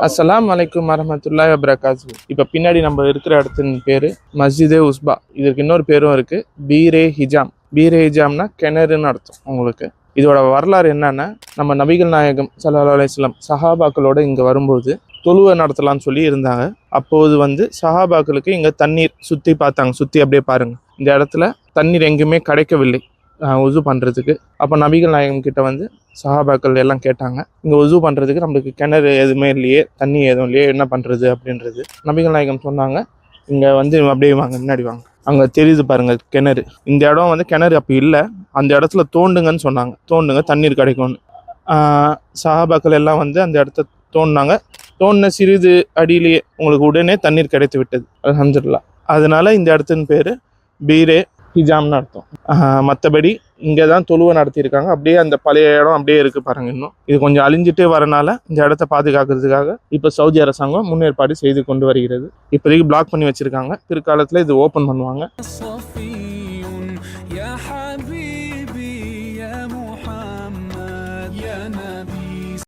அஸ்ஸலாமு அலைக்கும் வரஹ்மத்துல்லாஹி வபரகாத்துஹு. இப்போ பின்னாடி நம்ம இருக்கிற இடத்தின் பேர் மஸ்ஜிதே உஸ்பா. இதற்கு இன்னொரு பேரும் இருக்குது, பீரே ஹிஜாம். பீரே ஹிஜாம்னா கிணறுன்னு அர்த்தம் உங்களுக்கு. இதோட வரலாறு என்னன்னா, நம்ம நபிகள் நாயகம் ஸல்லல்லாஹு அலைஹி வஸல்லம் சஹாபாக்களோட இங்கே வரும்போது தொழுவை நடத்தலாம்னு சொல்லி இருந்தாங்க. அப்போது சஹாபாக்களுக்கு இங்கே தண்ணீர் சுற்றி பார்த்தாங்க. சுற்றி அப்படியே பாருங்கள், இந்த இடத்துல தண்ணீர் எங்கேயுமே கிடைக்கவில்லை உது பண்ணுறதுக்கு. அப்போ நபிகள் நாயகம் கிட்ட சஹாபாக்கள் எல்லாம் கேட்டாங்க, இங்கே உது பண்ணுறதுக்கு நம்மளுக்கு கிணறு எதுவுமே இல்லையே, தண்ணி எதுவும் இல்லையே, என்ன பண்ணுறது அப்படின்றது. நபிகள் நாயகம் சொன்னாங்க, இங்கே அப்படியே வாங்க, முன்னாடி வாங்க, அங்கே தெரியுது பாருங்கள் கிணறு. இந்த இடம் கிணறு அப்போ இல்லை, அந்த இடத்துல தோண்டுங்கன்னு சொன்னாங்க. தோண்டுங்க, தண்ணீர் கிடைக்கும்னு. சஹாபாக்கள் எல்லாம் அந்த இடத்த தோண்டினாங்க. தோண்டின சிறிது அடியிலேயே உங்களுக்கு உடனே தண்ணீர் கிடைத்து விட்டது, அல்ஹம்துலில்லாஹ். அதனால இந்த இடத்தின் பேர் பீரே ஹிஜாம்னு அர்த்தம். மற்றபடி இங்கே தான் தொழுவை நடத்தியிருக்காங்க. அப்படியே அந்த பழைய இடம் அப்படியே இருக்குது பாருங்கள். இன்னும் இது கொஞ்சம் அழிஞ்சிட்டே வரனால இந்த இடத்த பாதுகாக்கிறதுக்காக இப்போ சவுதி அரசாங்கம் முன்னேற்பாடு செய்து கொண்டு வருகிறது. இப்போதைக்கு பிளாக் பண்ணி வச்சுருக்காங்க. பிற்காலத்தில் இது ஓப்பன் பண்ணுவாங்க.